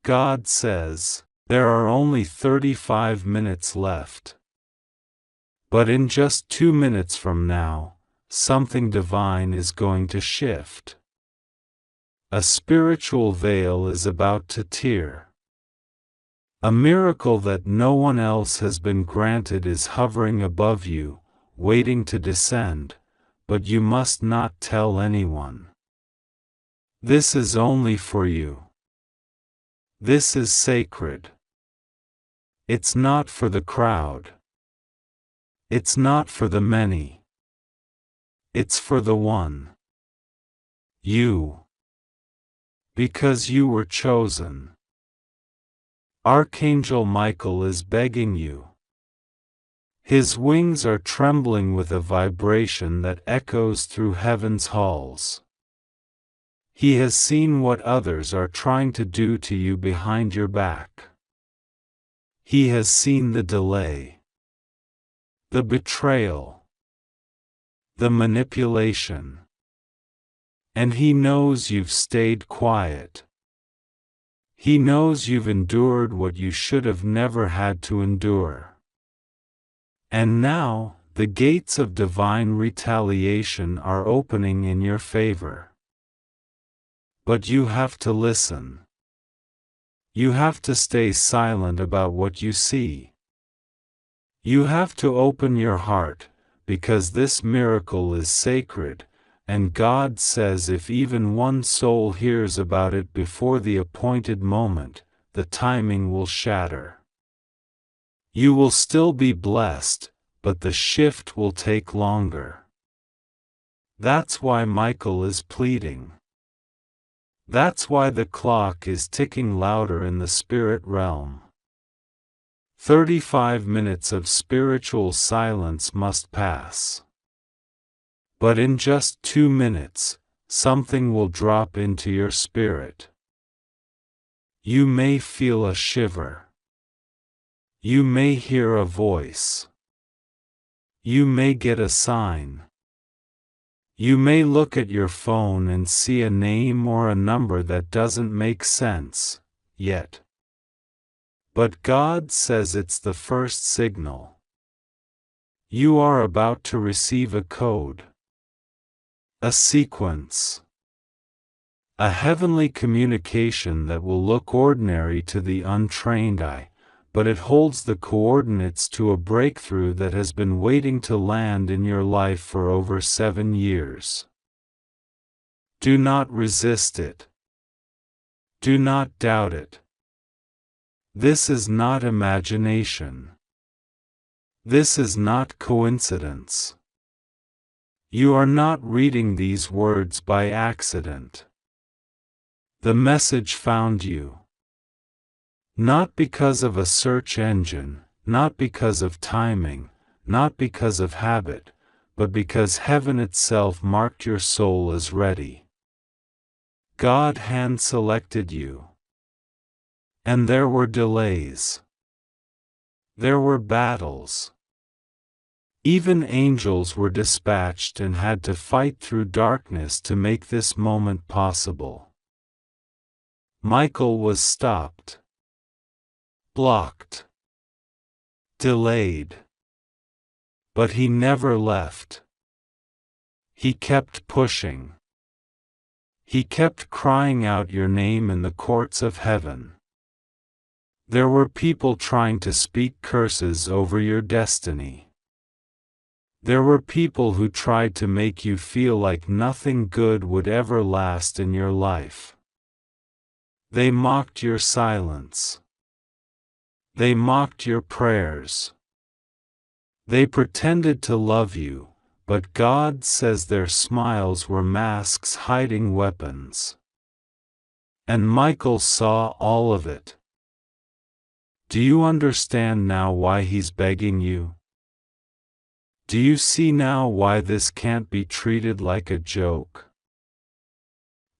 God says, there are only 35 minutes left. But in just 2 minutes from now, something divine is going to shift. A spiritual veil is about to tear. A miracle that no one else has been granted is hovering above you, waiting to descend, but you must not tell anyone. This is only for you. This is sacred. It's not for the crowd. It's not for the many. It's for the one. You. Because you were chosen. Archangel Michael is begging you. His wings are trembling with a vibration that echoes through heaven's halls. He has seen what others are trying to do to you behind your back. He has seen the delay, the betrayal, the manipulation. And he knows you've stayed quiet. He knows you've endured what you should have never had to endure. And now, the gates of divine retaliation are opening in your favor. But you have to listen. You have to stay silent about what you see. You have to open your heart, because this miracle is sacred, and God says if even one soul hears about it before the appointed moment, the timing will shatter. You will still be blessed, but the shift will take longer. That's why Michael is pleading. That's why the clock is ticking louder in the spirit realm. 35 minutes of spiritual silence must pass. But in just 2 minutes, something will drop into your spirit. You may feel a shiver. You may hear a voice. You may get a sign. You may look at your phone and see a name or a number that doesn't make sense, yet. But God says it's the first signal. You are about to receive a code. A sequence. A heavenly communication that will look ordinary to the untrained eye, but it holds the coordinates to a breakthrough that has been waiting to land in your life for over 7 years. Do not resist it. Do not doubt it. This is not imagination. This is not coincidence. You are not reading these words by accident. The message found you. Not because of a search engine, not because of timing, not because of habit, but because heaven itself marked your soul as ready. God hand-selected you. And there were delays. There were battles. Even angels were dispatched and had to fight through darkness to make this moment possible. Michael was stopped. Blocked. Delayed. But he never left. He kept pushing. He kept crying out your name in the courts of heaven. There were people trying to speak curses over your destiny. There were people who tried to make you feel like nothing good would ever last in your life. They mocked your silence. They mocked your prayers. They pretended to love you, but God says their smiles were masks hiding weapons. And Michael saw all of it. Do you understand now why he's begging you? Do you see now why this can't be treated like a joke?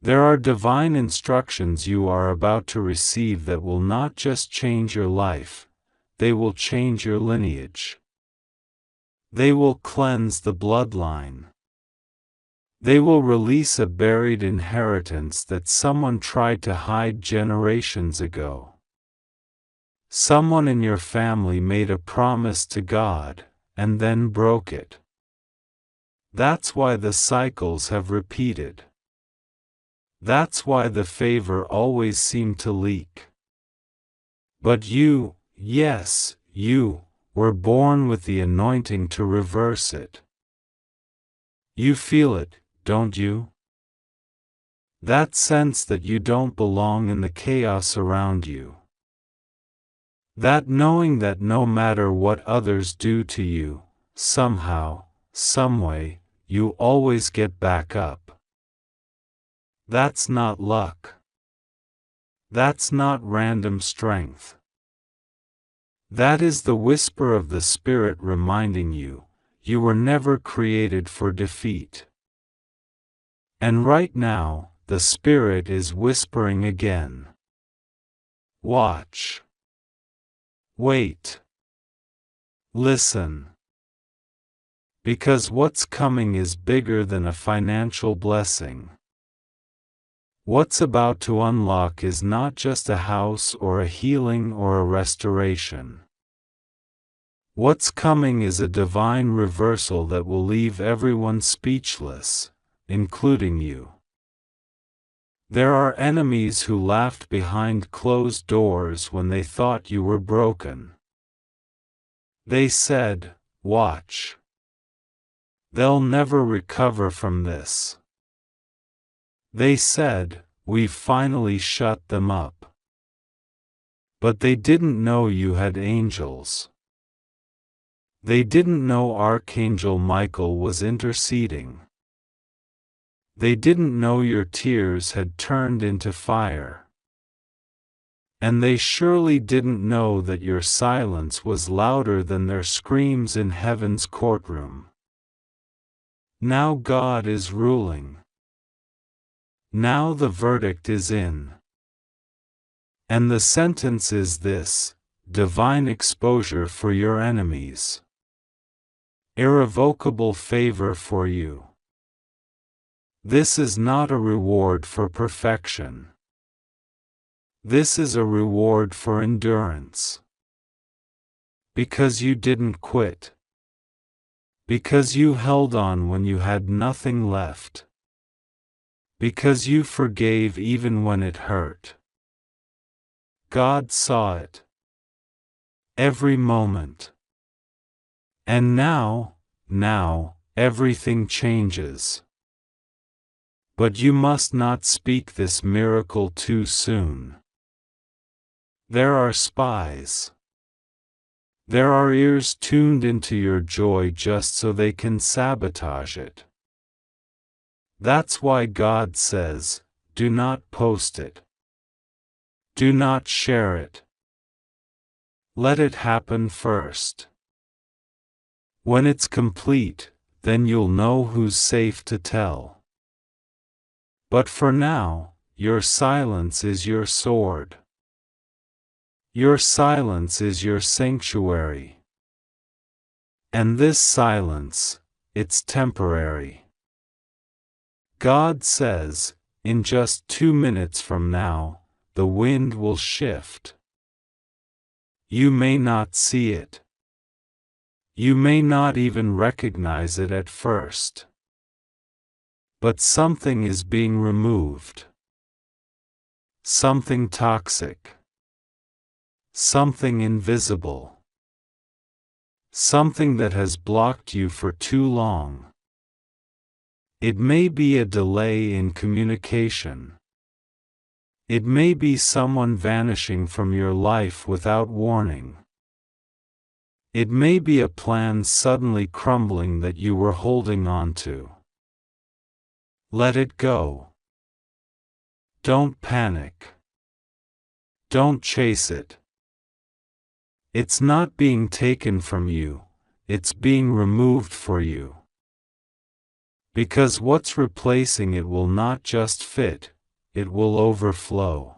There are divine instructions you are about to receive that will not just change your life, they will change your lineage. They will cleanse the bloodline. They will release a buried inheritance that someone tried to hide generations ago. Someone in your family made a promise to God, and then broke it. That's why the cycles have repeated. That's why the favor always seemed to leak. But you, yes, you, were born with the anointing to reverse it. You feel it, don't you? That sense that you don't belong in the chaos around you. That knowing that no matter what others do to you, somehow, someway, you always get back up. That's not luck. That's not random strength. That is the whisper of the Spirit reminding you, you were never created for defeat. And right now, the Spirit is whispering again. Watch. Wait. Listen. Because what's coming is bigger than a financial blessing. What's about to unlock is not just a house or a healing or a restoration. What's coming is a divine reversal that will leave everyone speechless, including you. There are enemies who laughed behind closed doors when they thought you were broken. They said, "Watch. They'll never recover from this." They said, "We've finally shut them up." But they didn't know you had angels. They didn't know Archangel Michael was interceding. They didn't know your tears had turned into fire. And they surely didn't know that your silence was louder than their screams in heaven's courtroom. Now God is ruling. Now the verdict is in. And the sentence is this: divine exposure for your enemies. Irrevocable favor for you. This is not a reward for perfection. This is a reward for endurance. Because you didn't quit. Because you held on when you had nothing left. Because you forgave even when it hurt. God saw it. Every moment. And now, everything changes. But you must not speak this miracle too soon. There are spies. There are ears tuned into your joy just so they can sabotage it. That's why God says, do not post it. Do not share it. Let it happen first. When it's complete, then you'll know who's safe to tell. But for now, your silence is your sword. Your silence is your sanctuary. And this silence, it's temporary. God says, in just 2 minutes from now, the wind will shift. You may not see it. You may not even recognize it at first. But something is being removed. Something toxic. Something invisible. Something that has blocked you for too long. It may be a delay in communication. It may be someone vanishing from your life without warning. It may be a plan suddenly crumbling that you were holding on to. Let it go. Don't panic. Don't chase it. It's not being taken from you, it's being removed for you. Because what's replacing it will not just fit, it will overflow.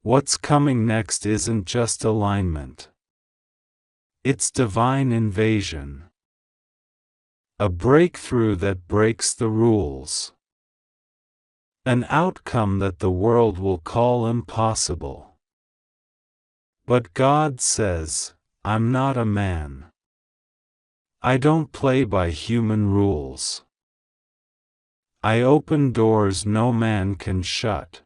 What's coming next isn't just alignment. It's divine invasion. A breakthrough that breaks the rules. An outcome that the world will call impossible. But God says, I'm not a man. I don't play by human rules. I open doors no man can shut.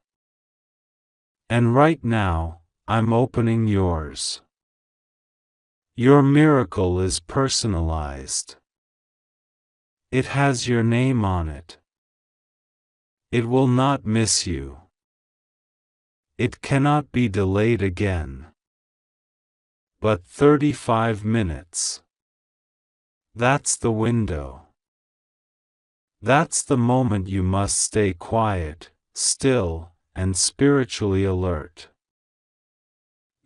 And right now, I'm opening yours. Your miracle is personalized. It has your name on it. It will not miss you. It cannot be delayed again. But 35 minutes. That's the window. That's the moment you must stay quiet, still, and spiritually alert.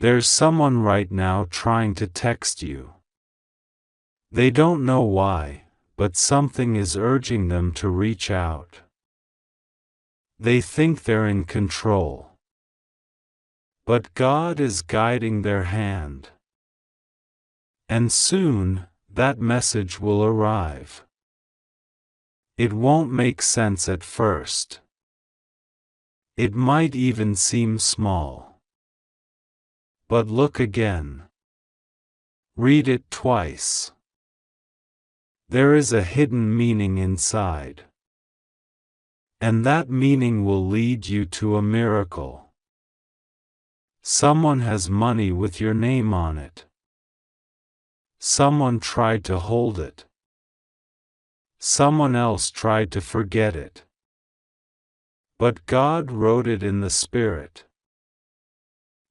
There's someone right now trying to text you. They don't know why, but something is urging them to reach out. They think they're in control. But God is guiding their hand. And soon, that message will arrive. It won't make sense at first. It might even seem small. But look again. Read it twice. There is a hidden meaning inside. And that meaning will lead you to a miracle. Someone has money with your name on it. Someone tried to hold it. Someone else tried to forget it. But God wrote it in the Spirit.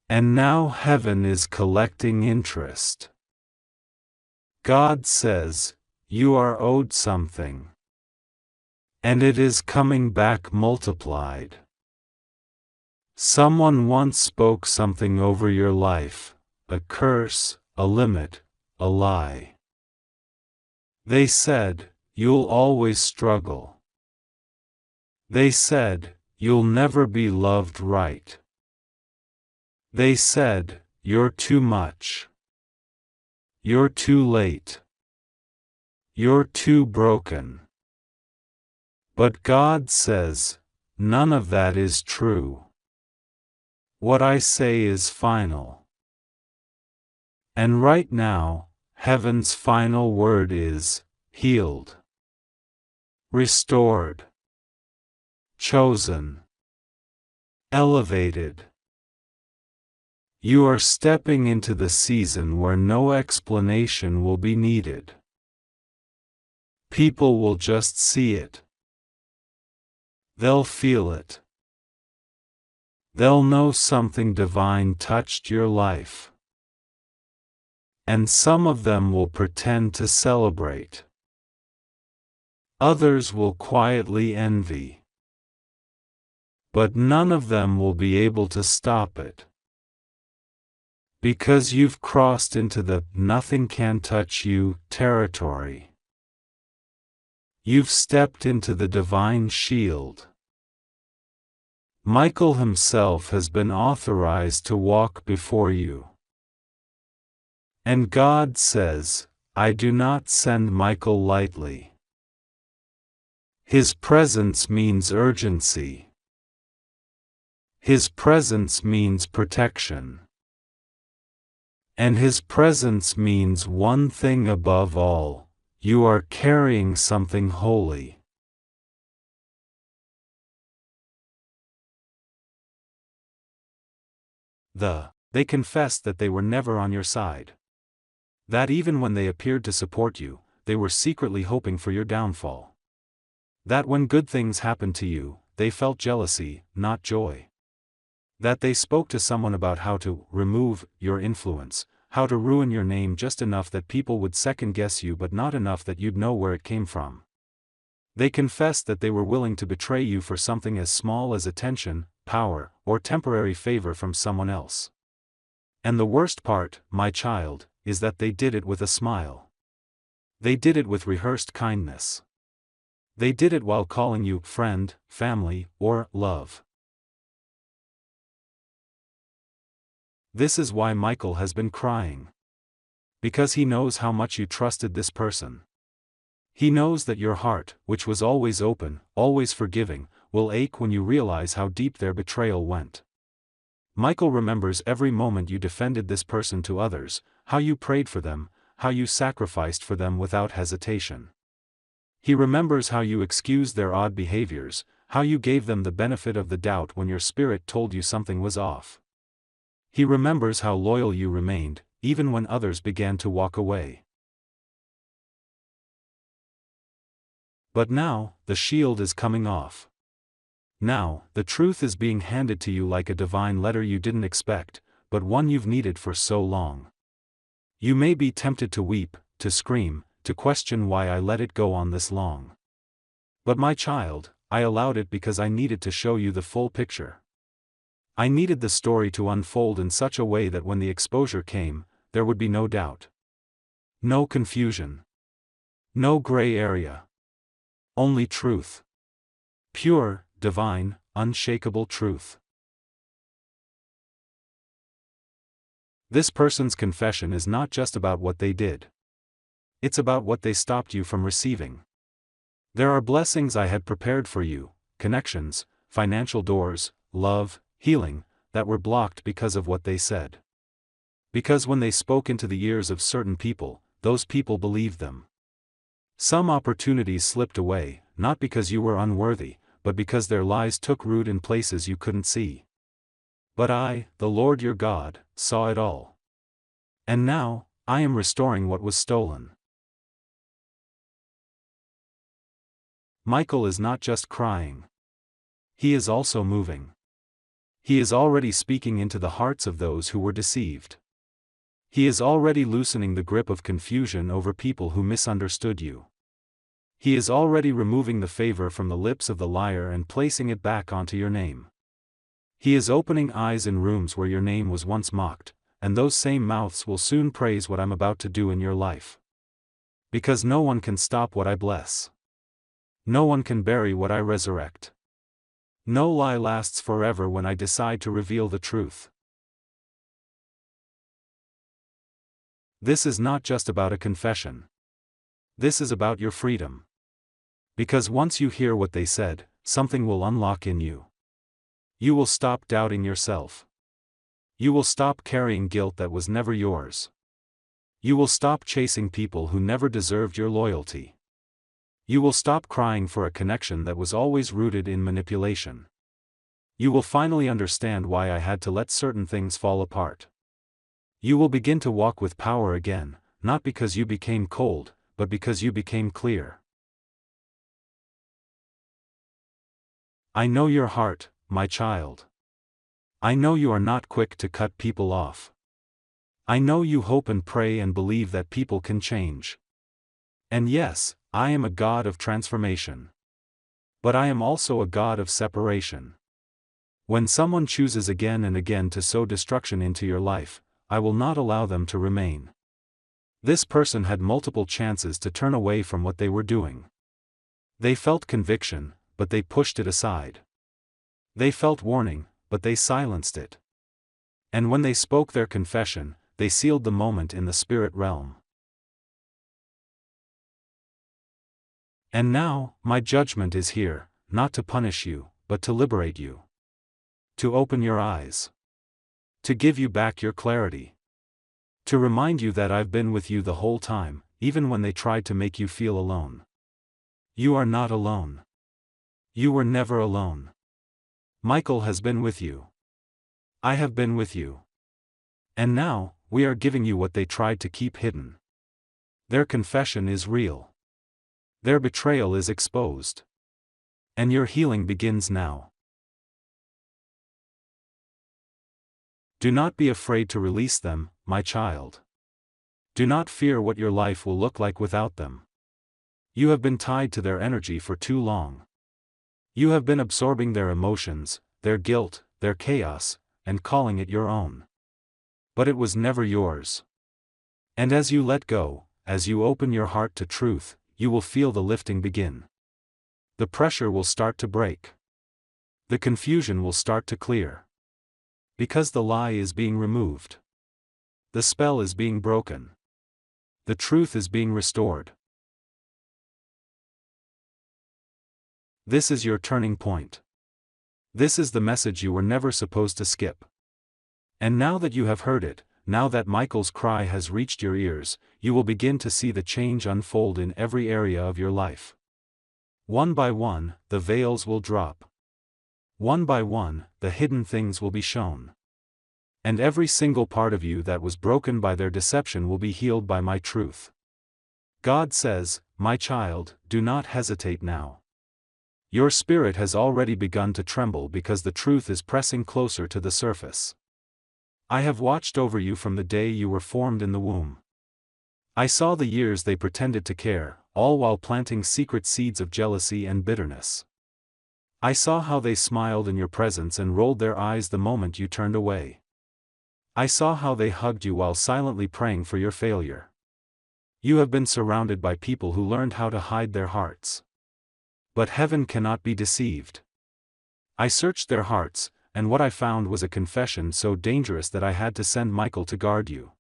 And now heaven is collecting interest. God says, you are owed something. And it is coming back multiplied. Someone once spoke something over your life, a curse, a limit, a lie. They said, you'll always struggle. They said, you'll never be loved right. They said, you're too much. You're too late. You're too broken. But God says, none of that is true. What I say is final. And right now, heaven's final word is, healed. Restored. Chosen. Elevated. You are stepping into the season where no explanation will be needed. People will just see it. They'll feel it. They'll know something divine touched your life. And some of them will pretend to celebrate. Others will quietly envy. But none of them will be able to stop it. Because you've crossed into the nothing can touch you territory. You've stepped into the divine shield. Michael himself has been authorized to walk before you. And God says, I do not send Michael lightly. His presence means urgency. His presence means protection. And his presence means one thing above all, you are carrying something holy. They confessed that they were never on your side. That even when they appeared to support you, they were secretly hoping for your downfall. That when good things happened to you, they felt jealousy, not joy. That they spoke to someone about how to remove your influence, how to ruin your name just enough that people would second-guess you but not enough that you'd know where it came from. They confessed that they were willing to betray you for something as small as attention, power, or temporary favor from someone else. And the worst part, my child, is that they did it with a smile. They did it with rehearsed kindness. They did it while calling you friend, family, or love. This is why Michael has been crying. Because he knows how much you trusted this person. He knows that your heart, which was always open, always forgiving, will ache when you realize how deep their betrayal went. Michael remembers every moment you defended this person to others, how you prayed for them, how you sacrificed for them without hesitation. He remembers how you excused their odd behaviors, how you gave them the benefit of the doubt when your spirit told you something was off. He remembers how loyal you remained, even when others began to walk away. But now, the shield is coming off. Now, the truth is being handed to you like a divine letter you didn't expect, but one you've needed for so long. You may be tempted to weep, to scream, to question why I let it go on this long. But my child, I allowed it because I needed to show you the full picture. I needed the story to unfold in such a way that when the exposure came, there would be no doubt. No confusion. No gray area. Only truth. Pure, divine, unshakable truth. This person's confession is not just about what they did. It's about what they stopped you from receiving. There are blessings I had prepared for you, connections, financial doors, love, healing, that were blocked because of what they said. Because when they spoke into the ears of certain people, those people believed them. Some opportunities slipped away, not because you were unworthy, but because their lies took root in places you couldn't see. But I, the Lord your God, saw it all. And now, I am restoring what was stolen. Michael is not just crying. He is also moving. He is already speaking into the hearts of those who were deceived. He is already loosening the grip of confusion over people who misunderstood you. He is already removing the favor from the lips of the liar and placing it back onto your name. He is opening eyes in rooms where your name was once mocked, and those same mouths will soon praise what I'm about to do in your life. Because no one can stop what I bless. No one can bury what I resurrect. No lie lasts forever when I decide to reveal the truth. This is not just about a confession. This is about your freedom. Because once you hear what they said, something will unlock in you. You will stop doubting yourself. You will stop carrying guilt that was never yours. You will stop chasing people who never deserved your loyalty. You will stop crying for a connection that was always rooted in manipulation. You will finally understand why I had to let certain things fall apart. You will begin to walk with power again, not because you became cold, but because you became clear. I know your heart, my child. I know you are not quick to cut people off. I know you hope and pray and believe that people can change. And yes, I am a God of transformation. But I am also a God of separation. When someone chooses again and again to sow destruction into your life, I will not allow them to remain. This person had multiple chances to turn away from what they were doing. They felt conviction, but they pushed it aside. They felt warning, but they silenced it. And when they spoke their confession, they sealed the moment in the spirit realm. And now, my judgment is here, not to punish you, but to liberate you. To open your eyes. To give you back your clarity. To remind you that I've been with you the whole time, even when they tried to make you feel alone. You are not alone. You were never alone. Michael has been with you. I have been with you. And now, we are giving you what they tried to keep hidden. Their confession is real. Their betrayal is exposed. And your healing begins now. Do not be afraid to release them, my child. Do not fear what your life will look like without them. You have been tied to their energy for too long. You have been absorbing their emotions, their guilt, their chaos, and calling it your own. But it was never yours. And as you let go, as you open your heart to truth, you will feel the lifting begin. The pressure will start to break. The confusion will start to clear. Because the lie is being removed. The spell is being broken. The truth is being restored. This is your turning point. This is the message you were never supposed to skip. And now that you have heard it, now that Michael's cry has reached your ears, you will begin to see the change unfold in every area of your life. One by one, the veils will drop. One by one, the hidden things will be shown. And every single part of you that was broken by their deception will be healed by my truth. God says, my child, do not hesitate now. Your spirit has already begun to tremble because the truth is pressing closer to the surface. I have watched over you from the day you were formed in the womb. I saw the years they pretended to care, all while planting secret seeds of jealousy and bitterness. I saw how they smiled in your presence and rolled their eyes the moment you turned away. I saw how they hugged you while silently praying for your failure. You have been surrounded by people who learned how to hide their hearts. But heaven cannot be deceived. I searched their hearts, and what I found was a confession so dangerous that I had to send Michael to guard you.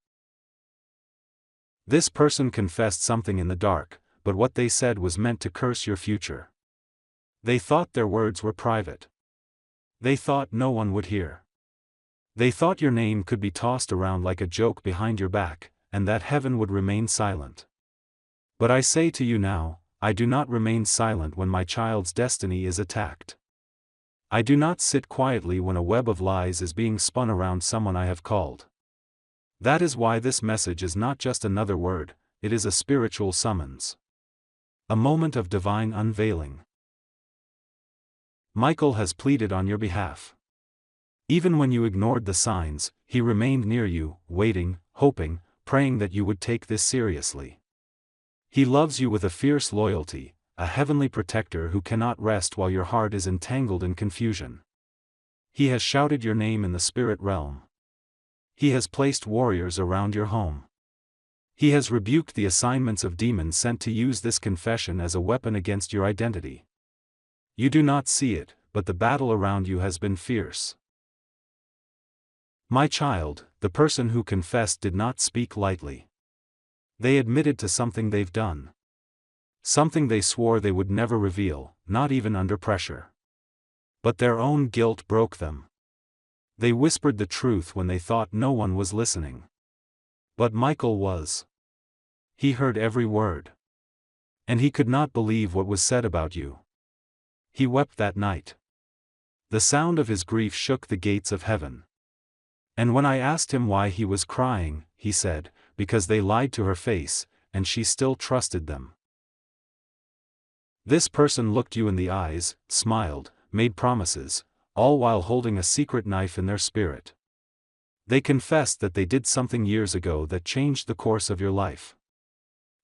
This person confessed something in the dark, but what they said was meant to curse your future. They thought their words were private. They thought no one would hear. They thought your name could be tossed around like a joke behind your back, and that heaven would remain silent. But I say to you now, I do not remain silent when my child's destiny is attacked. I do not sit quietly when a web of lies is being spun around someone I have called. That is why this message is not just another word, it is a spiritual summons. A moment of divine unveiling. Michael has pleaded on your behalf. Even when you ignored the signs, he remained near you, waiting, hoping, praying that you would take this seriously. He loves you with a fierce loyalty, a heavenly protector who cannot rest while your heart is entangled in confusion. He has shouted your name in the spirit realm. He has placed warriors around your home. He has rebuked the assignments of demons sent to use this confession as a weapon against your identity. You do not see it, but the battle around you has been fierce. My child, the person who confessed did not speak lightly. They admitted to something they've done. Something they swore they would never reveal, not even under pressure. But their own guilt broke them. They whispered the truth when they thought no one was listening. But Michael was. He heard every word. And he could not believe what was said about you. He wept that night. The sound of his grief shook the gates of heaven. And when I asked him why he was crying, he said, because they lied to her face, and she still trusted them. This person looked you in the eyes, smiled, made promises, all while holding a secret knife in their spirit. They confessed that they did something years ago that changed the course of your life.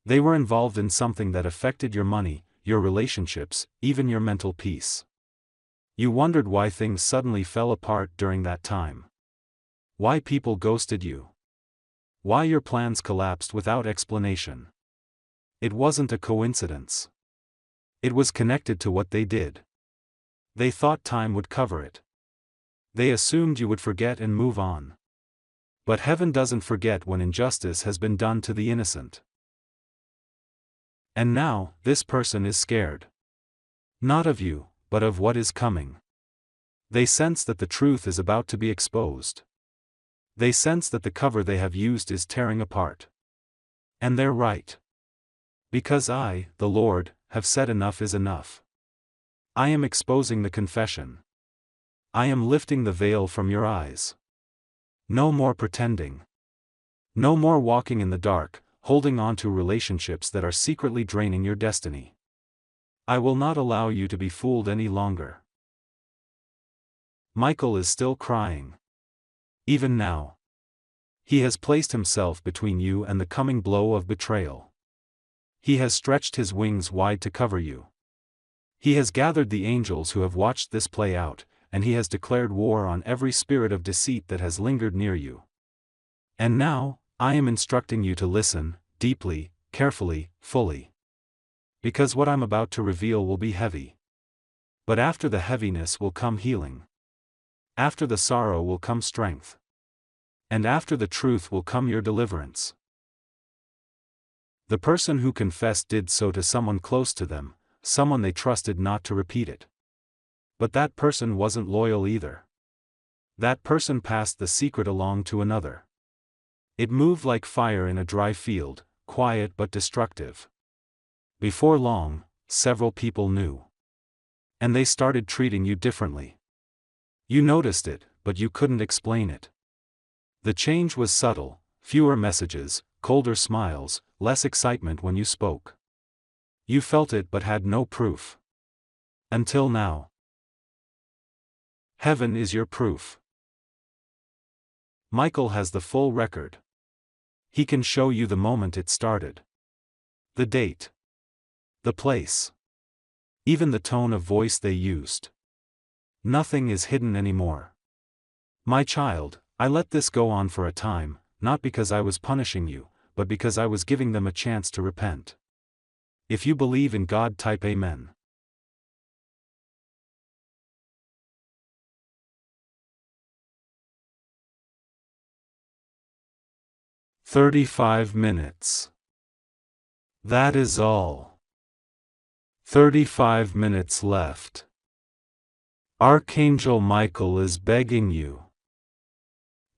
They were involved in something that affected your money, your relationships, even your mental peace. You wondered why things suddenly fell apart during that time. Why people ghosted you. Why your plans collapsed without explanation. It wasn't a coincidence. It was connected to what they did. They thought time would cover it. They assumed you would forget and move on. But heaven doesn't forget when injustice has been done to the innocent. And now, this person is scared. Not of you, but of what is coming. They sense that the truth is about to be exposed. They sense that the cover they have used is tearing apart. And they're right. Because I, the Lord, have said enough is enough. I am exposing the confession. I am lifting the veil from your eyes. No more pretending. No more walking in the dark, holding on to relationships that are secretly draining your destiny. I will not allow you to be fooled any longer. Michael is still crying. Even now. He has placed himself between you and the coming blow of betrayal. He has stretched his wings wide to cover you. He has gathered the angels who have watched this play out, and he has declared war on every spirit of deceit that has lingered near you. And now, I am instructing you to listen, deeply, carefully, fully. Because what I'm about to reveal will be heavy. But after the heaviness will come healing. After the sorrow will come strength. And after the truth will come your deliverance. The person who confessed did so to someone close to them, someone they trusted not to repeat it. But that person wasn't loyal either. That person passed the secret along to another. It moved like fire in a dry field, quiet but destructive. Before long, several people knew. And they started treating you differently. You noticed it, but you couldn't explain it. The change was subtle, fewer messages, colder smiles, less excitement when you spoke. You felt it but had no proof. Until now. Heaven is your proof. Michael has the full record. He can show you the moment it started. The date. The place. Even the tone of voice they used. Nothing is hidden anymore. My child, I let this go on for a time, not because I was punishing you, but because I was giving them a chance to repent. If you believe in God, type Amen. "35 minutes. That is all. 35 minutes left. Archangel Michael is begging you.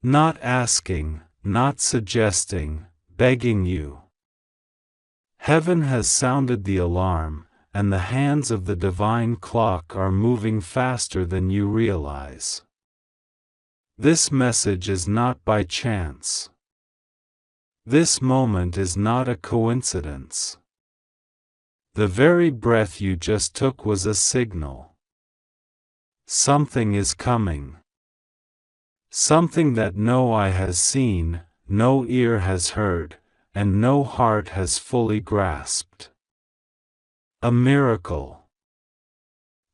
Not asking, not suggesting, begging you. Heaven has sounded the alarm, and the hands of the divine clock are moving faster than you realize. This message is not by chance. This moment is not a coincidence. The very breath you just took was a signal. Something is coming. Something that no eye has seen, no ear has heard, and no heart has fully grasped. A miracle.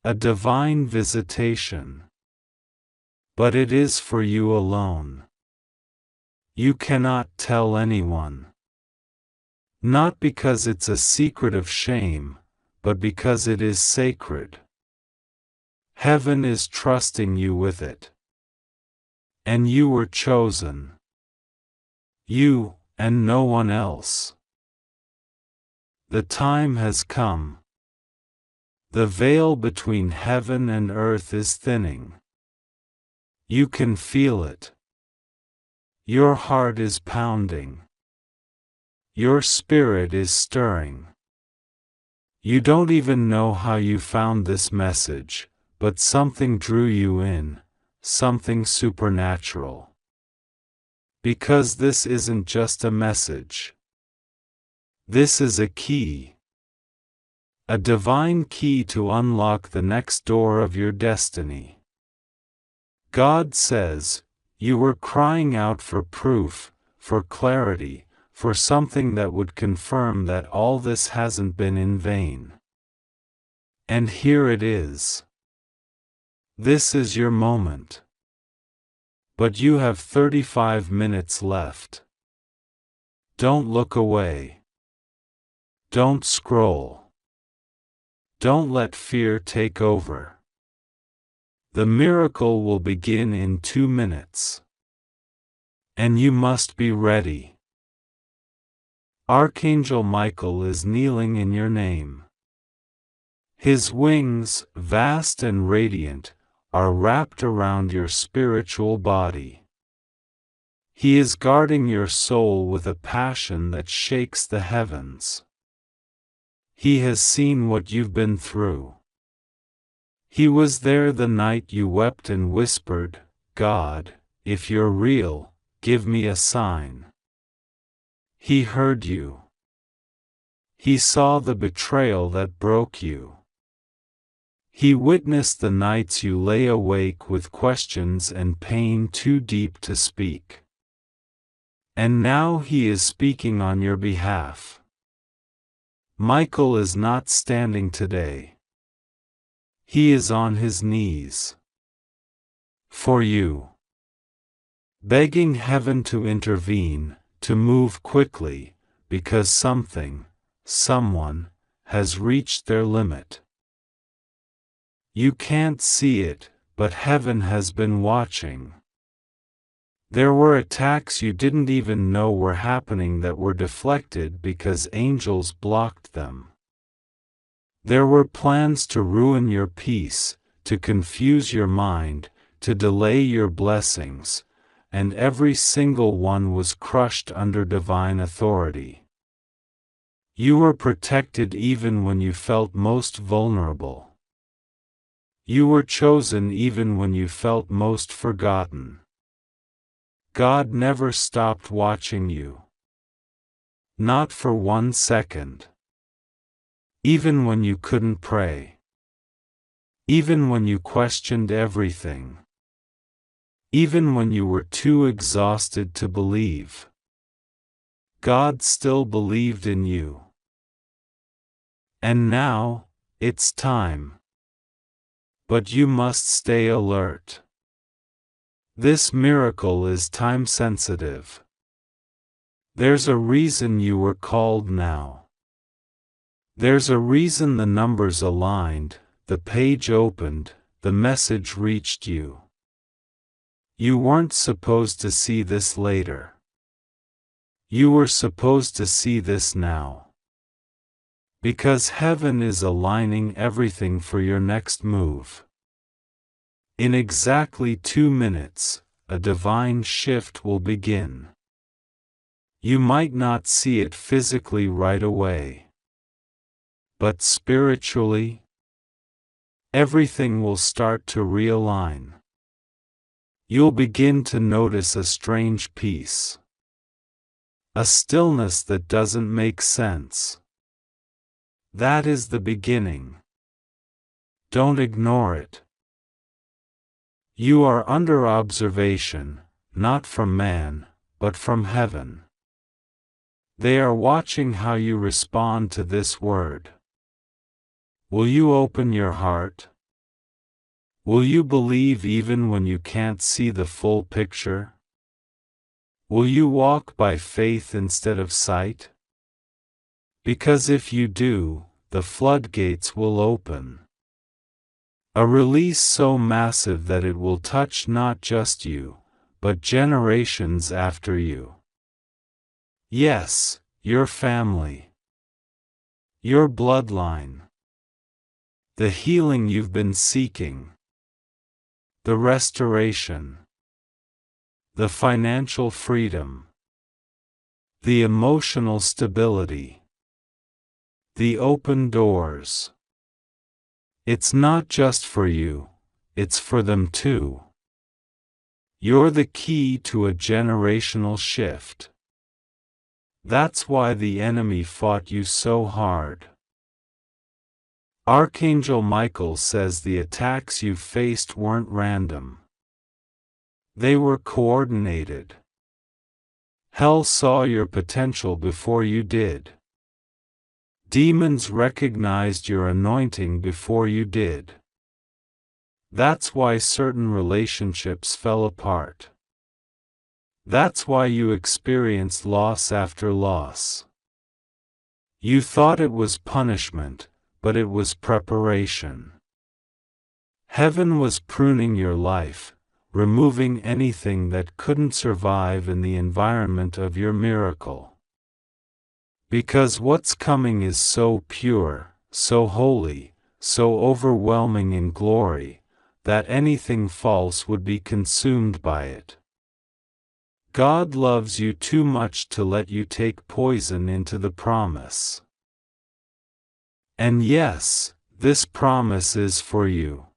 A divine visitation. But it is for you alone. You cannot tell anyone. Not because it's a secret of shame, but because it is sacred. Heaven is trusting you with it. And you were chosen. You, and no one else. The time has come. The veil between heaven and earth is thinning. You can feel it. Your heart is pounding. Your spirit is stirring. You don't even know how you found this message, but something drew you in, something supernatural. Because this isn't just a message. This is a key. A divine key to unlock the next door of your destiny. God says, you were crying out for proof, for clarity, for something that would confirm that all this hasn't been in vain. And here it is. This is your moment. But you have 35 minutes left. Don't look away. Don't scroll. Don't let fear take over. The miracle will begin in 2 minutes. And you must be ready. Archangel Michael is kneeling in your name. His wings, vast and radiant, are wrapped around your spiritual body. He is guarding your soul with a passion that shakes the heavens. He has seen what you've been through. He was there the night you wept and whispered, God, if you're real, give me a sign. He heard you. He saw the betrayal that broke you. He witnessed the nights you lay awake with questions and pain too deep to speak. And now he is speaking on your behalf. Michael is not standing today. He is on his knees. For you. Begging heaven to intervene, to move quickly, because something, someone, has reached their limit. You can't see it, but heaven has been watching. There were attacks you didn't even know were happening that were deflected because angels blocked them. There were plans to ruin your peace, to confuse your mind, to delay your blessings, and every single one was crushed under divine authority. You were protected even when you felt most vulnerable. You were chosen even when you felt most forgotten. God never stopped watching you. Not for 1 second. Even when you couldn't pray. Even when you questioned everything. Even when you were too exhausted to believe. God still believed in you. And now, it's time. But you must stay alert. This miracle is time-sensitive. There's a reason you were called now. There's a reason the numbers aligned, the page opened, the message reached you. You weren't supposed to see this later. You were supposed to see this now. Because heaven is aligning everything for your next move. In exactly 2 minutes, a divine shift will begin. You might not see it physically right away. But spiritually, everything will start to realign. You'll begin to notice a strange peace. A stillness that doesn't make sense. That is the beginning. Don't ignore it. You are under observation, not from man, but from heaven. They are watching how you respond to this word. Will you open your heart? Will you believe even when you can't see the full picture? Will you walk by faith instead of sight? Because if you do, the floodgates will open. A release so massive that it will touch not just you, but generations after you. Yes, your family. Your bloodline. The healing you've been seeking. The restoration. The financial freedom. The emotional stability. The open doors. It's not just for you, it's for them too. You're the key to a generational shift. That's why the enemy fought you so hard. Archangel Michael says the attacks you faced weren't random. They were coordinated. Hell saw your potential before you did. Demons recognized your anointing before you did. That's why certain relationships fell apart. That's why you experienced loss after loss. You thought it was punishment, but it was preparation. Heaven was pruning your life, removing anything that couldn't survive in the environment of your miracle. Because what's coming is so pure, so holy, so overwhelming in glory, that anything false would be consumed by it. God loves you too much to let you take poison into the promise. And yes, this promise is for you.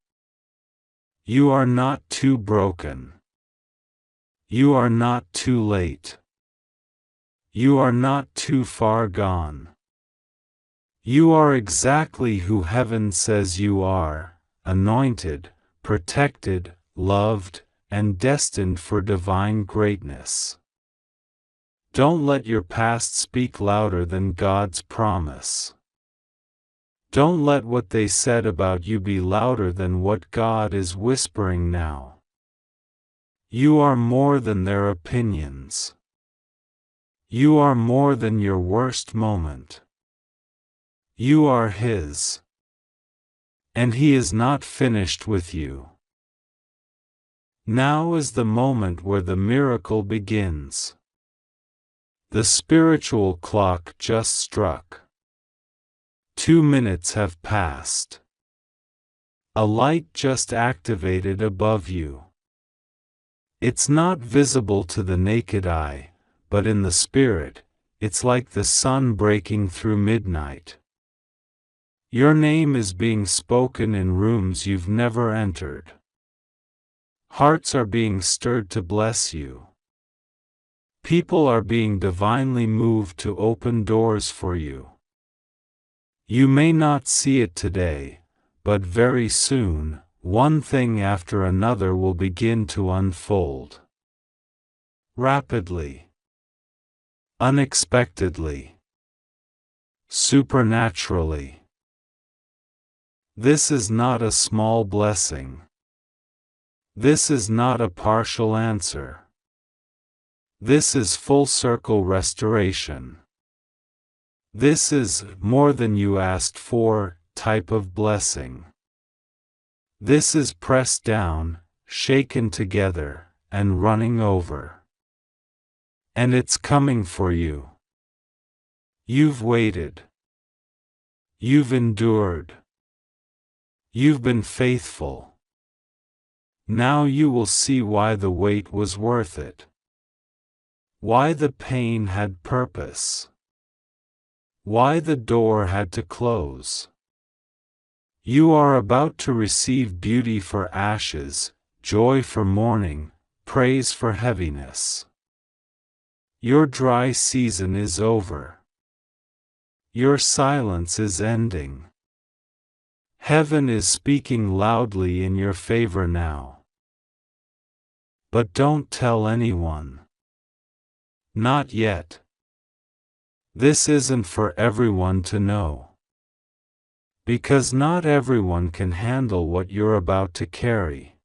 You are not too broken. You are not too late. You are not too far gone. You are exactly who heaven says you are, anointed, protected, loved, and destined for divine greatness. Don't let your past speak louder than God's promise. Don't let what they said about you be louder than what God is whispering now. You are more than their opinions. You are more than your worst moment. You are His. And He is not finished with you. Now is the moment where the miracle begins. The spiritual clock just struck. 2 minutes have passed. A light just activated above you. It's not visible to the naked eye, but in the spirit, it's like the sun breaking through midnight. Your name is being spoken in rooms you've never entered. Hearts are being stirred to bless you. People are being divinely moved to open doors for you. You may not see it today, but very soon, one thing after another will begin to unfold. Rapidly. Unexpectedly. Supernaturally. This is not a small blessing. This is not a partial answer. This is full circle restoration. This is more than you asked for type of blessing. This is pressed down, shaken together, and running over. And it's coming for you. You've waited. You've endured. You've been faithful. Now you will see why the wait was worth it. Why the pain had purpose. Why the door had to close. You are about to receive beauty for ashes, joy for mourning, praise for heaviness. Your dry season is over. Your silence is ending. Heaven is speaking loudly in your favor now. But don't tell anyone. Not yet. This isn't for everyone to know. Because not everyone can handle what you're about to carry.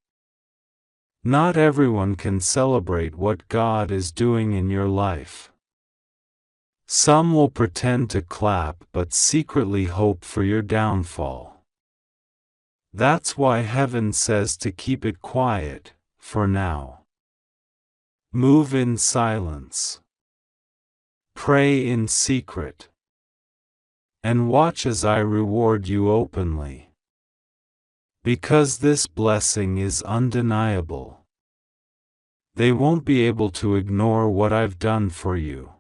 Not everyone can celebrate what God is doing in your life. Some will pretend to clap but secretly hope for your downfall. That's why heaven says to keep it quiet, for now. Move in silence. Pray in secret. And watch as I reward you openly. Because this blessing is undeniable. They won't be able to ignore what I've done for you.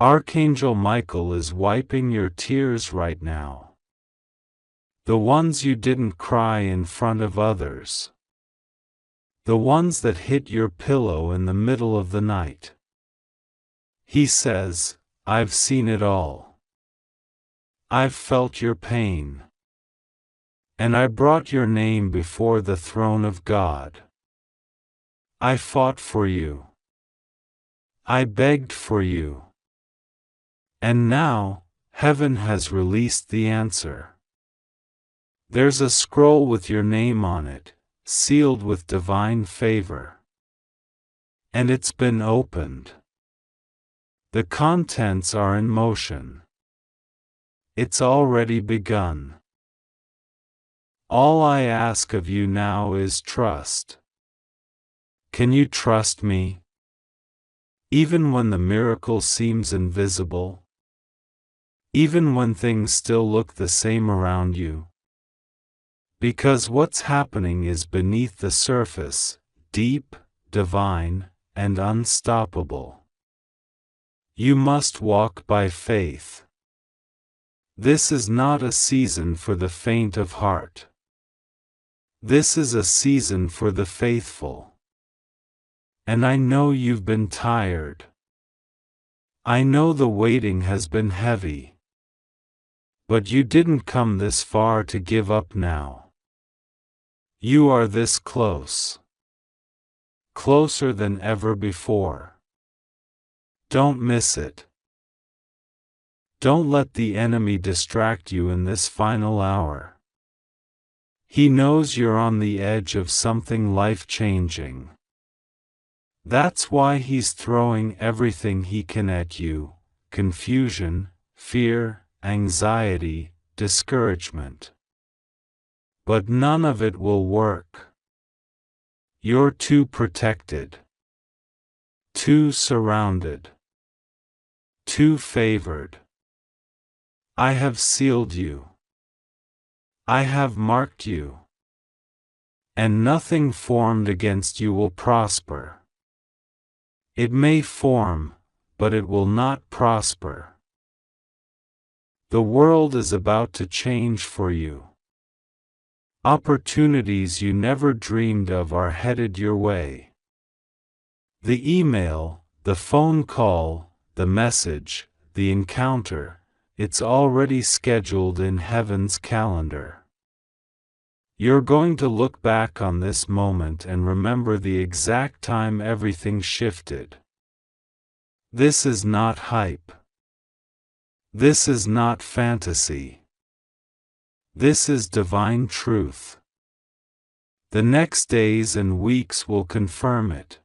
Archangel Michael is wiping your tears right now. The ones you didn't cry in front of others. The ones that hit your pillow in the middle of the night. He says, I've seen it all. I've felt your pain. And I brought your name before the throne of God. I fought for you. I begged for you. And now, heaven has released the answer. There's a scroll with your name on it, sealed with divine favor. And it's been opened. The contents are in motion. It's already begun. All I ask of you now is trust. Can you trust me? Even when the miracle seems invisible? Even when things still look the same around you? Because what's happening is beneath the surface, deep, divine, and unstoppable. You must walk by faith. This is not a season for the faint of heart. This is a season for the faithful. And I know you've been tired. I know the waiting has been heavy. But you didn't come this far to give up now. You are this close. Closer than ever before. Don't miss it. Don't let the enemy distract you in this final hour. He knows you're on the edge of something life-changing. That's why he's throwing everything he can at you: confusion, fear, anxiety, discouragement. But none of it will work. You're too protected. Too surrounded. Too favored. I have sealed you. I have marked you. And nothing formed against you will prosper. It may form, but it will not prosper. The world is about to change for you. Opportunities you never dreamed of are headed your way. The email, the phone call, the message, the encounter, it's already scheduled in heaven's calendar. You're going to look back on this moment and remember the exact time everything shifted. This is not hype. This is not fantasy. This is divine truth. The next days and weeks will confirm it.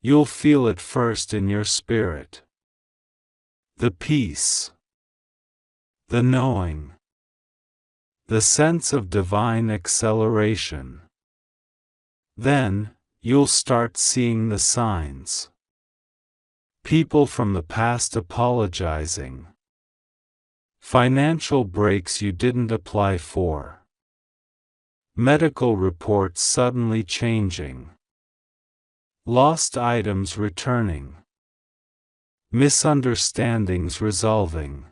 You'll feel it first in your spirit. The peace. The knowing. The sense of divine acceleration. Then, you'll start seeing the signs. People from the past apologizing. Financial breaks you didn't apply for. Medical reports suddenly changing. Lost items returning. Misunderstandings resolving.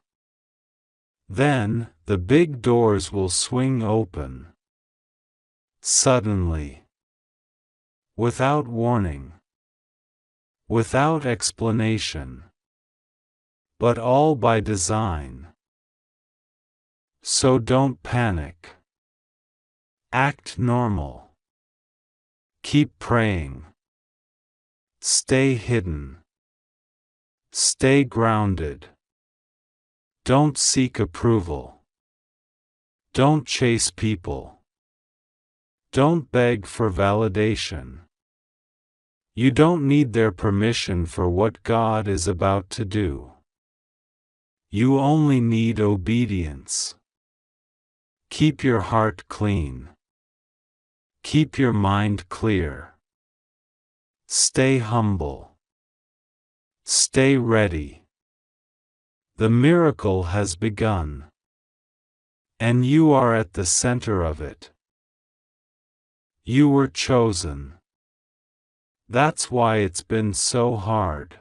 Then, the big doors will swing open. Suddenly. Without warning. Without explanation. But all by design. So don't panic. Act normal. Keep praying. Stay hidden. Stay grounded. Don't seek approval. Don't chase people. Don't beg for validation. You don't need their permission for what God is about to do. You only need obedience. Keep your heart clean. Keep your mind clear. Stay humble. Stay ready. The miracle has begun. And you are at the center of it. You were chosen. That's why it's been so hard.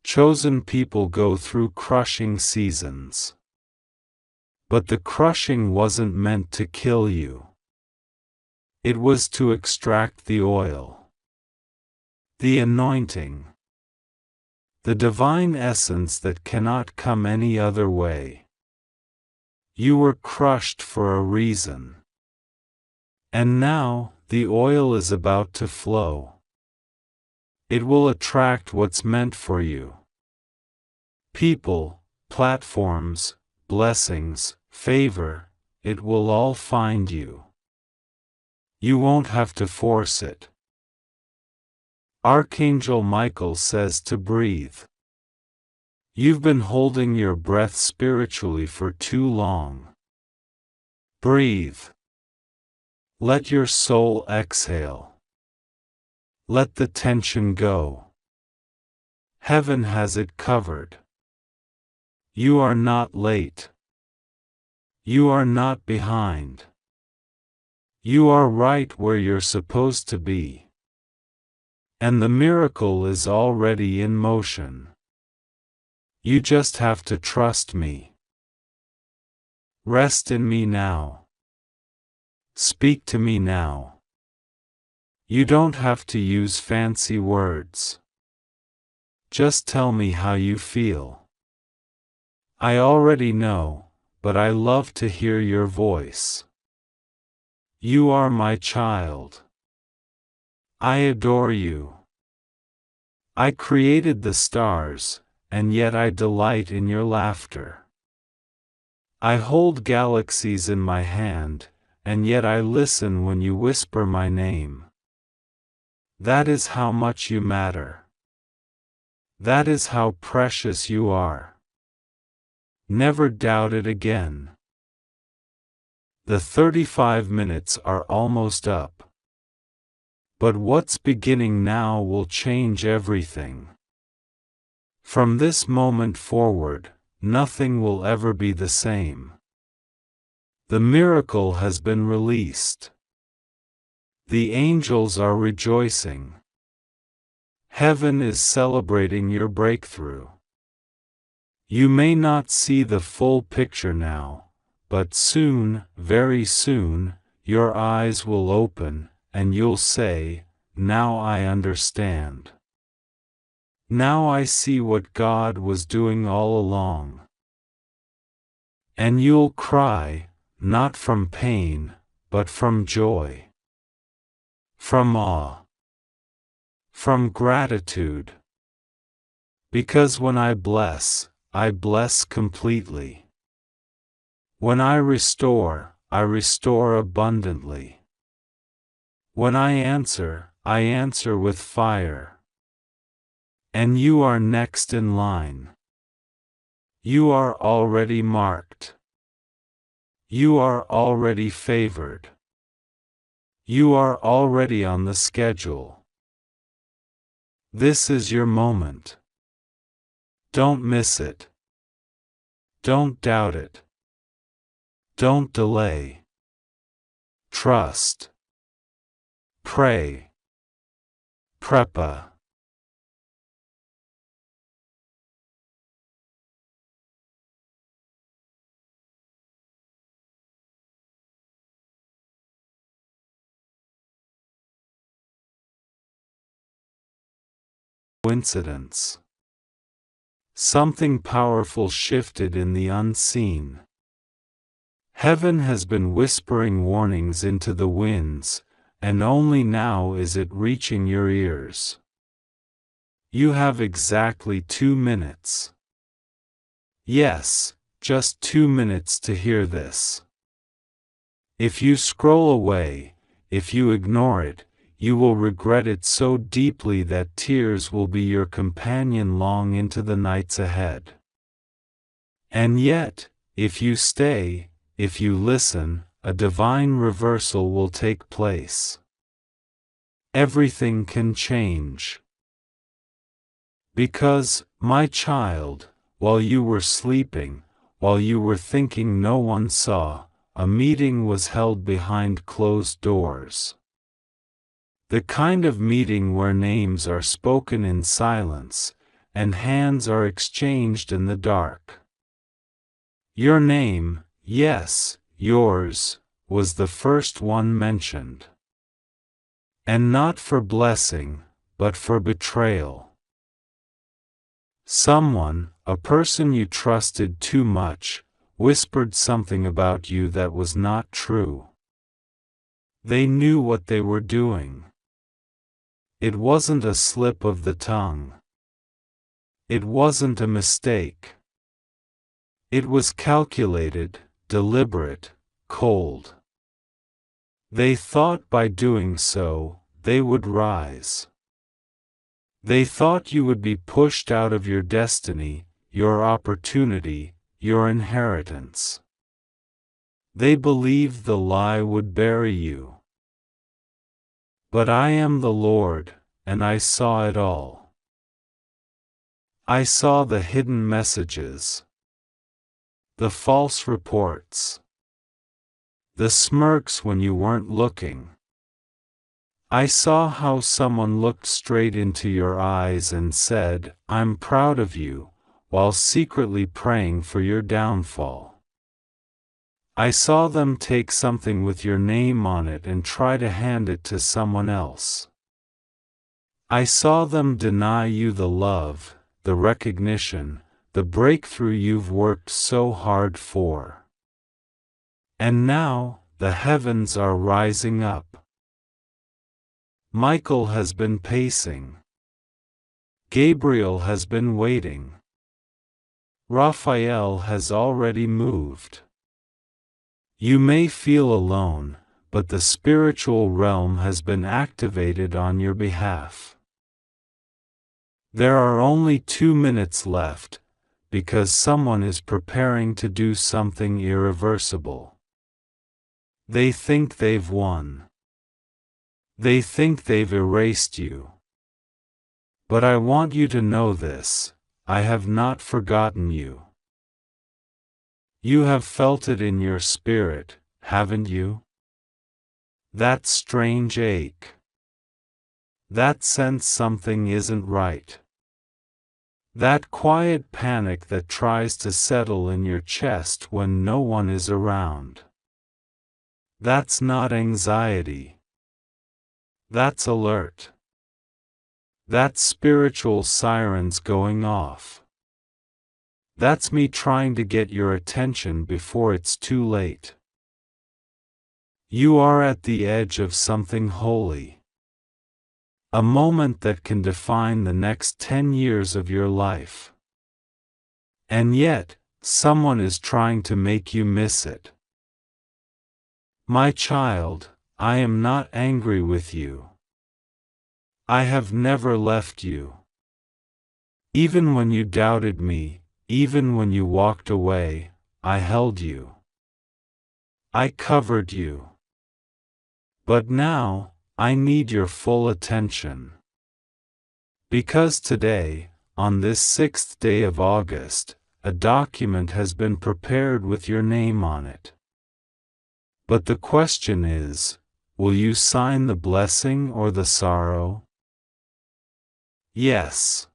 Chosen people go through crushing seasons. But the crushing wasn't meant to kill you. It was to extract the oil. The anointing. The divine essence that cannot come any other way. You were crushed for a reason. And now, the oil is about to flow. It will attract what's meant for you. People, platforms, blessings, favor, it will all find you. You won't have to force it. Archangel Michael says to breathe. You've been holding your breath spiritually for too long. Breathe. Let your soul exhale. Let the tension go. Heaven has it covered. You are not late. You are not behind. You are right where you're supposed to be. And the miracle is already in motion. You just have to trust me. Rest in me now. Speak to me now. You don't have to use fancy words. Just tell me how you feel. I already know, but I love to hear your voice. You are my child. I adore you. I created the stars, and yet I delight in your laughter. I hold galaxies in my hand, and yet I listen when you whisper my name. That is how much you matter. That is how precious you are. Never doubt it again. The 35 minutes are almost up. But what's beginning now will change everything. From this moment forward, nothing will ever be the same. The miracle has been released. The angels are rejoicing. Heaven is celebrating your breakthrough. You may not see the full picture now, but soon, very soon, your eyes will open, and you'll say, "Now I understand. Now I see what God was doing all along." And you'll cry, not from pain, but from joy. From awe. From gratitude. Because when I bless completely. When I restore abundantly. When I answer with fire. And you are next in line. You are already marked. You are already favored. You are already on the schedule. This is your moment. Don't miss it. Don't doubt it. Don't delay. Trust. Pray. Prepa. Coincidence. Something powerful shifted in the unseen. Heaven has been whispering warnings into the winds, and only now is it reaching your ears. You have exactly 2 minutes. Yes, just 2 minutes to hear this. If you scroll away, if you ignore it, you will regret it so deeply that tears will be your companion long into the nights ahead. And yet, if you stay, if you listen, a divine reversal will take place. Everything can change. Because, my child, while you were sleeping, while you were thinking no one saw, a meeting was held behind closed doors. The kind of meeting where names are spoken in silence, and hands are exchanged in the dark. Your name, yes, yours, was the first one mentioned. And not for blessing, but for betrayal. Someone, a person you trusted too much, whispered something about you that was not true. They knew what they were doing. It wasn't a slip of the tongue. It wasn't a mistake. It was calculated, deliberate, cold. They thought by doing so, they would rise. They thought you would be pushed out of your destiny, your opportunity, your inheritance. They believed the lie would bury you. But I am the Lord, and I saw it all. I saw the hidden messages. The false reports. The smirks when you weren't looking. I saw how someone looked straight into your eyes and said, "I'm proud of you," while secretly praying for your downfall. I saw them take something with your name on it and try to hand it to someone else. I saw them deny you the love, the recognition, the breakthrough you've worked so hard for. And now, the heavens are rising up. Michael has been pacing. Gabriel has been waiting. Raphael has already moved. You may feel alone, but the spiritual realm has been activated on your behalf. There are only 2 minutes left, because someone is preparing to do something irreversible. They think they've won. They think they've erased you. But I want you to know this: I have not forgotten you. You have felt it in your spirit, haven't you? That strange ache. That sense something isn't right. That quiet panic that tries to settle in your chest when no one is around. That's not anxiety. That's alert. That's spiritual sirens going off. That's me trying to get your attention before it's too late. You are at the edge of something holy. A moment that can define the next 10 years of your life. And yet, someone is trying to make you miss it. My child, I am not angry with you. I have never left you. Even when you doubted me, even when you walked away, I held you. I covered you. But now, I need your full attention. Because today, on this 6th day of August, a document has been prepared with your name on it. But the question is, will you sign the blessing or the sorrow? Yes.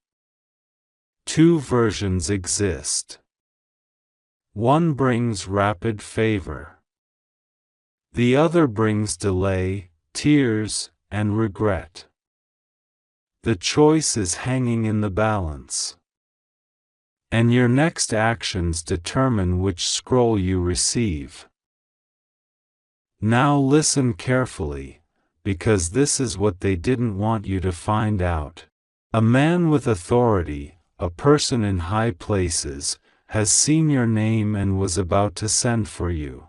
2 versions exist. One brings rapid favor. The other brings delay, tears, and regret. The choice is hanging in the balance. And your next actions determine which scroll you receive. Now listen carefully, because this is what they didn't want you to find out. A man with authority, a person in high places, has seen your name and was about to send for you.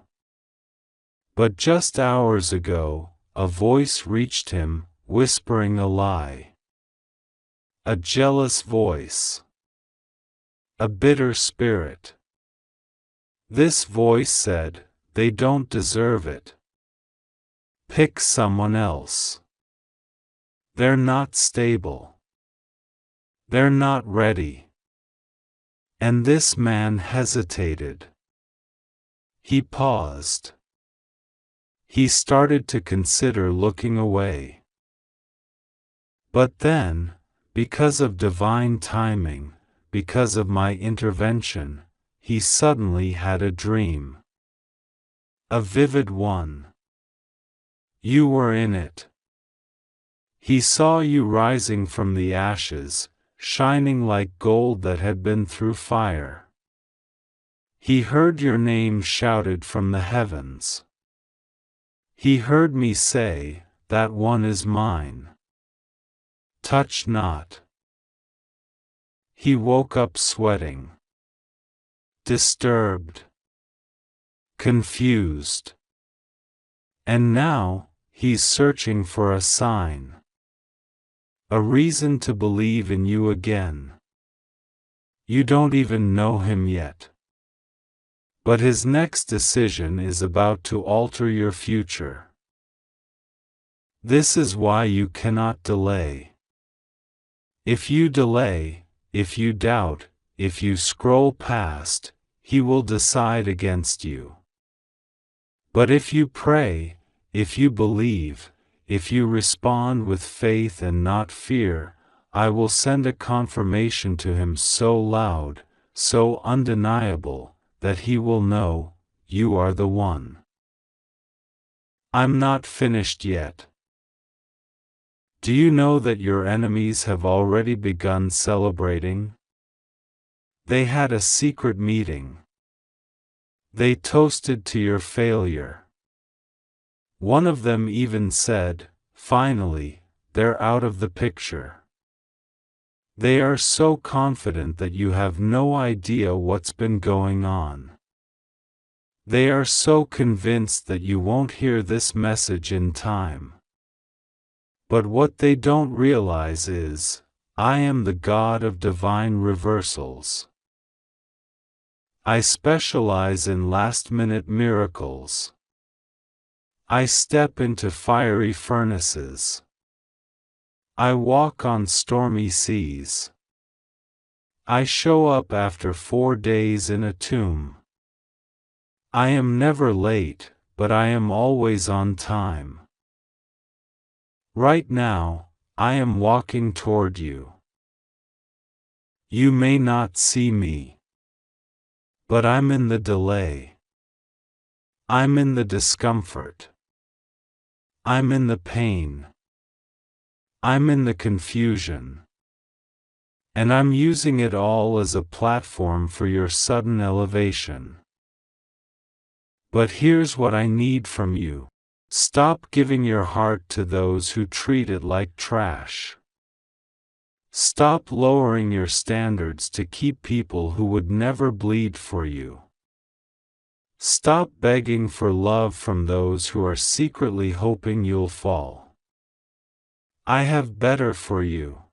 But just hours ago, a voice reached him, whispering a lie. A jealous voice. A bitter spirit. This voice said, "They don't deserve it. Pick someone else. They're not stable. They're not ready." And this man hesitated. He paused. He started to consider looking away. But then, because of divine timing, because of my intervention, he suddenly had a dream. A vivid one. You were in it. He saw you rising from the ashes, shining like gold that had been through fire. He heard your name shouted from the heavens. He heard me say, "That one is mine. Touch not." He woke up sweating. Disturbed. Confused. And now, he's searching for a sign. A reason to believe in you again. You don't even know him yet. But his next decision is about to alter your future. This is why you cannot delay. If you delay, if you doubt, if you scroll past, he will decide against you. But if you pray, if you believe, if you respond with faith and not fear, I will send a confirmation to him so loud, so undeniable, that he will know, you are the one. I'm not finished yet. Do you know that your enemies have already begun celebrating? They had a secret meeting. They toasted to your failure. One of them even said, "Finally, they're out of the picture." They are so confident that you have no idea what's been going on. They are so convinced that you won't hear this message in time. But what they don't realize is, I am the God of divine reversals. I specialize in last-minute miracles. I step into fiery furnaces. I walk on stormy seas. I show up after 4 days in a tomb. I am never late, but I am always on time. Right now, I am walking toward you. You may not see me, but I'm in the delay. I'm in the discomfort. I'm in the pain. I'm in the confusion. And I'm using it all as a platform for your sudden elevation. But here's what I need from you. Stop giving your heart to those who treat it like trash. Stop lowering your standards to keep people who would never bleed for you. Stop begging for love from those who are secretly hoping you'll fall. I have better for you.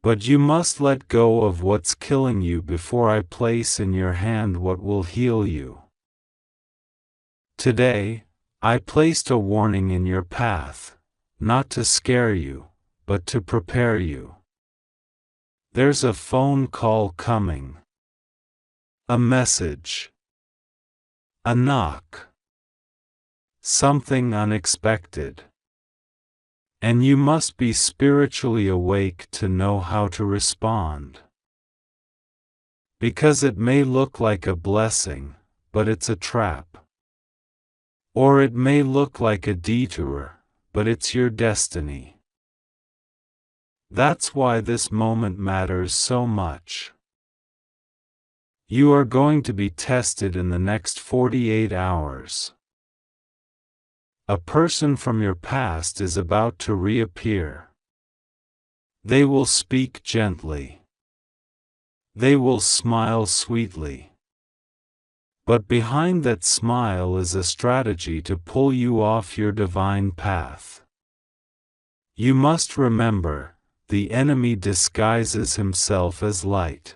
But you must let go of what's killing you before I place in your hand what will heal you. Today, I placed a warning in your path, not to scare you, but to prepare you. There's a phone call coming. A message. A knock. Something unexpected. And you must be spiritually awake to know how to respond. Because it may look like a blessing, but it's a trap. Or it may look like a detour, but it's your destiny. That's why this moment matters so much. You are going to be tested in the next 48 hours. A person from your past is about to reappear. They will speak gently. They will smile sweetly. But behind that smile is a strategy to pull you off your divine path. You must remember, the enemy disguises himself as light.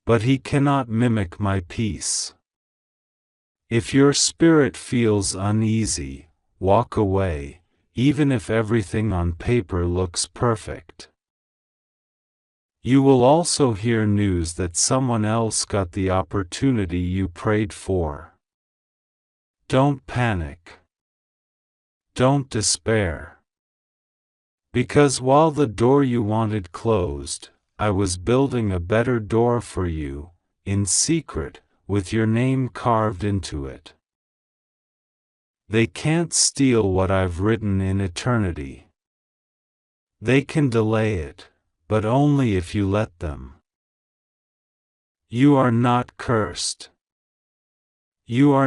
But he cannot mimic my peace. If your spirit feels uneasy, walk away, even if everything on paper looks perfect. You will also hear news that someone else got the opportunity you prayed for. Don't panic. Don't despair. Because while the door you wanted closed, I was building a better door for you, in secret, with your name carved into it. They can't steal what I've written in eternity. They can delay it, but only if you let them. You are not cursed. You are